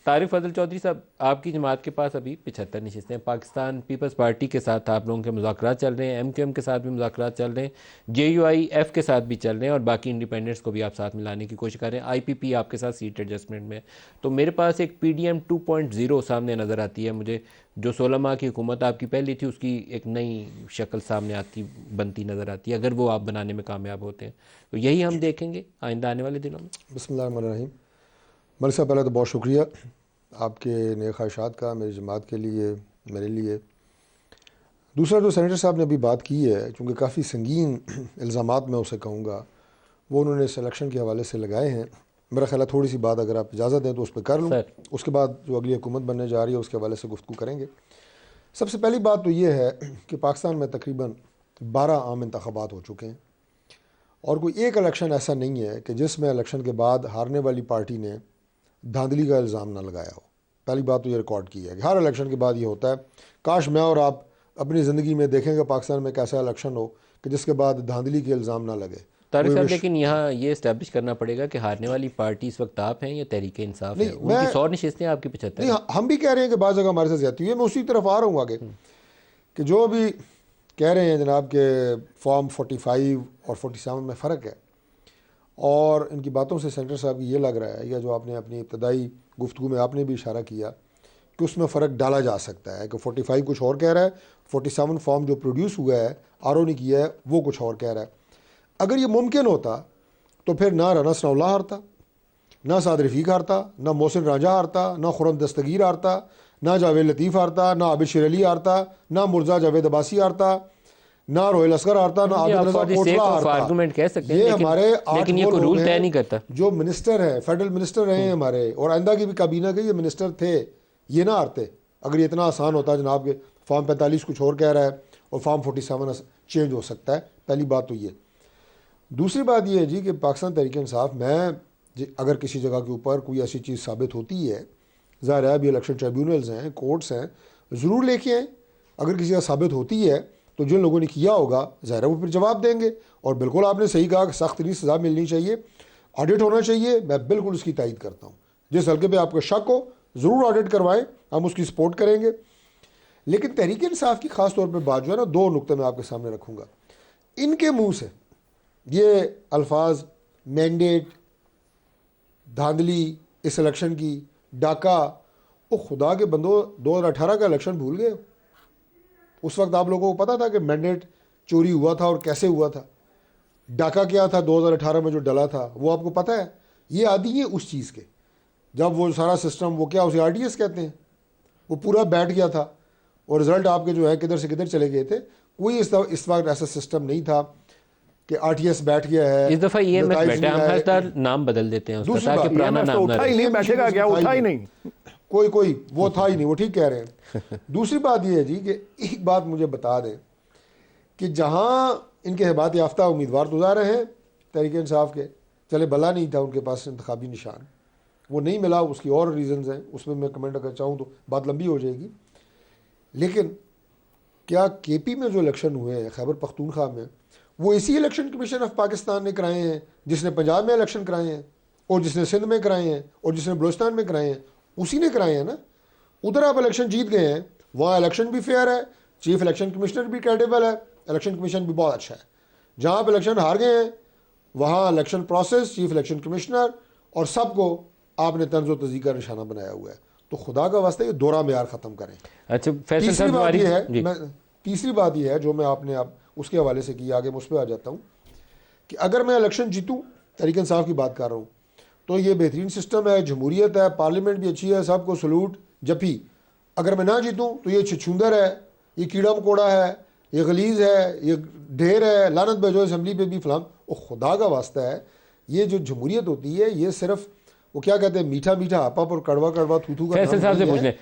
طارق فضل چودھری صاحب، آپ کی جماعت کے پاس ابھی 75 نشستیں ہیں. پاکستان پیپلز پارٹی کے ساتھ آپ لوگوں کے مذاکرات چل رہے ہیں، ایم کیو ایم کے ساتھ بھی مذاکرات چل رہے ہیں، جے یو آئی ایف کے ساتھ بھی چل رہے ہیں، اور باقی انڈیپینڈنٹس کو بھی آپ ساتھ ملانے کی کوشش کر رہے ہیں. آئی پی پی آپ کے ساتھ سیٹ ایڈجسٹمنٹ میں. تو میرے پاس ایک پی ڈی ایم 2.0 سامنے نظر آتی ہے مجھے. جو 16 ماہ کی حکومت آپ کی پہلی تھی، اس کی ایک نئی شکل سامنے بنتی نظر آتی ہے، اگر وہ آپ بنانے میں کامیاب ہوتے ہیں. تو یہی ہم دیکھیں گے آئندہ آنے والے دنوں میں. بسم اللہ الرحمن الرحیم. ملک صاحب، پہلے تو بہت شکریہ آپ کے نیک خواہشات کا میری جماعت کے لیے، میرے لیے. دوسرا جو سینیٹر صاحب نے ابھی بات کی ہے، چونکہ کافی سنگین الزامات میں اسے کہوں گا، وہ انہوں نے سلیکشن کے حوالے سے لگائے ہیں. میرا خیال ہے تھوڑی سی بات اگر آپ اجازت دیں تو اس پہ کر لوں، اس کے بعد جو اگلی حکومت بننے جا رہی ہے اس کے حوالے سے گفتگو کریں گے. سب سے پہلی بات تو یہ ہے کہ پاکستان میں تقریباً 12 عام انتخابات ہو چکے ہیں، اور کوئی ایک الیکشن ایسا نہیں ہے کہ جس میں الیکشن کے بعد ہارنے والی پارٹی نے دھاندلی کا الزام نہ لگایا ہو. پہلی بات تو یہ ریکارڈ کی ہے کہ ہر الیکشن کے بعد یہ ہوتا ہے. کاش میں اور آپ اپنی زندگی میں دیکھیں گے پاکستان میں ایک ایسا الیکشن ہو کہ جس کے بعد دھاندلی کے الزام نہ لگے. طارق صاحب، لیکن یہاں یہ اسٹیبلش کرنا پڑے گا کہ ہارنے والی پارٹی اس وقت آپ ہیں یا تحریک انصاف ہے؟ ان کی 100 نشستیں، آپ کی 75 ہیں. نہیں، ہم بھی کہہ رہے ہیں کہ بعض جگہ ہمارے سے زیادتی ہوئی ہے. میں اسی طرف آ رہا ہوں آگے کہ جو بھی کہہ رہے ہیں جناب کہ فارم 45 اور 47 میں فرق ہے، اور ان کی باتوں سے سینٹر صاحب کی یہ لگ رہا ہے، یا جو آپ نے اپنی ابتدائی گفتگو میں آپ نے بھی اشارہ کیا کہ اس میں فرق ڈالا جا سکتا ہے کہ 45 کچھ اور کہہ رہا ہے، 47 فارم جو پروڈیوس ہوا ہے آر او نے کیا ہے وہ کچھ اور کہہ رہا ہے. اگر یہ ممکن ہوتا تو پھر نہ رانا ثناء اللہ ہارتا، نہ سعد رفیق ہارتا، نہ محسن راجہ ہارتا، نہ خرم دستگیر ہارتا، نہ جاوید لطیف ہارتا، نہ عابد شیر علی ہارتا، نہ مرزا جاوید عباسی ہارتا، نہ روہیل اصغر ہارتا، نہ عابد رضا کوٹلا ہارتا. یہ ہمارے 8 وہ لوگ ہیں جو منسٹر ہیں، فیڈرل منسٹر رہے ہیں ہمارے، اور آئندہ کی بھی کابینہ کے یہ منسٹر تھے. یہ نہ ہارتے اگر یہ اتنا آسان ہوتا جناب کہ فارم 45 کچھ اور کہہ رہا ہے اور فارم 47 چینج ہو سکتا ہے. پہلی بات تو یہ. دوسری بات یہ ہے جی کہ پاکستان تحریک انصاف میں اگر کسی جگہ کے اوپر کوئی ایسی چیز ثابت ہوتی ہے، ظاہر ہے ابھی الیکشن ٹریبیونلز ہیں، کورٹس ہیں، ضرور لے کے آئیں. اگر کسی کا ثابت ہوتی ہے تو جن لوگوں نے کیا ہوگا ظاہر ہے وہ پھر جواب دیں گے. اور بالکل آپ نے صحیح کہا کہ سخت ترین سزا ملنی چاہیے، آڈٹ ہونا چاہیے. میں بالکل اس کی تائید کرتا ہوں. جس حلقے پہ آپ کو شک ہو ضرور آڈٹ کروائیں، ہم اس کی سپورٹ کریں گے. لیکن تحریک انصاف کی خاص طور پہ بات جو ہے نا، 2 نقطے میں آپ کے سامنے رکھوں گا. ان کے منہ سے یہ الفاظ مینڈیٹ، دھاندلی اس الیکشن کی، ڈاکہ، وہ خدا کے بندو 2018 کا الیکشن بھول گئے؟ اس وقت آپ لوگوں کو پتا تھا کہ مینڈیٹ چوری ہوا تھا اور کیسے ہوا تھا؟ ڈاکہ کیا تھا 2018 میں جو ڈلا تھا وہ آپ کو پتا ہے؟ یہ عادی ہے اس چیز کے. جب وہ سارا سسٹم، وہ کیا اسے آر ٹی ایس کہتے ہیں، وہ پورا بیٹھ گیا تھا اور رزلٹ آپ کے جو ہے کدھر سے کدھر چلے گئے تھے. کوئی اس وقت ایسا سسٹم نہیں تھا کہ آر ٹی ایس بیٹھ گیا ہے. اس دفعہ ای ایم ایس بیٹھا ہے، ہم ہر دفعہ نام بدل دیتے ہیں اس کا تاکہ پرانا نام نہ رہے. بیٹھے گا کیا؟ اٹھا ہی نہیں، کوئی وہ تھا ہی نہیں. وہ ٹھیک کہہ رہے ہیں. دوسری بات یہ ہے جی کہ ایک بات مجھے بتا دیں کہ جہاں ان کے ہبات یافتہ امیدوار تو ظاہر ہیں تحریک انصاف کے، چلے بلا نہیں تھا ان کے پاس انتخابی نشان، وہ نہیں ملا، اس کی اور ریزنز ہیں، اس میں کمنٹ اگر چاہوں تو بات لمبی ہو جائے گی. لیکن کیا کے پی میں جو الیکشن ہوئے ہیں خیبر پختونخوا میں، وہ اسی الیکشن کمیشن آف پاکستان نے کرائے ہیں جس نے پنجاب میں الیکشن کرائے ہیں، اور جس نے سندھ میں کرائے ہیں، اور جس نے بلوچستان میں کرائے ہیں؟ اسی نے کرائے ہیں نا. ادھر آپ الیکشن جیت گئے ہیں، وہاں الیکشن بھی فیئر ہے، چیف الیکشن کمشنر بھی کریڈیبل ہے، الیکشن کمیشن بھی بہت اچھا ہے. جہاں آپ الیکشن ہار گئے ہیں وہاں election process, chief election commissioner اور سب کو آپ نے طنز و تضییق کا نشانہ بنایا ہوا ہے. تو خدا کا واسطہ یہ دورہ معیار ختم کریں. اچھا، تیسری بات یہ ہے جو میں آپ نے اس کے حوالے سے کی، آگے میں اس پہ آ جاتا ہوں کہ اگر میں الیکشن جیتوں، تحریک انصاف کی بات کر رہا ہوں، تو یہ بہترین سسٹم ہے، جمہوریت ہے، پارلیمنٹ بھی اچھی ہے، سب کو سلوٹ جپی. اگر میں نہ جیتوں تو یہ چھچھوندر ہے، یہ کیڑا مکوڑا ہے، یہ غلیظ ہے، یہ ڈھیر ہے، لعنت بھیجو اسمبلی پہ بھی فلاں. وہ خدا کا واسطہ ہے، یہ جو جمہوریت ہوتی ہے یہ صرف وہ کیا کہتے ہیں، میٹھا میٹھا آپا پر کڑوا کڑوا تھو تھو کا. فیصل صاحب سے پوچھ لیں،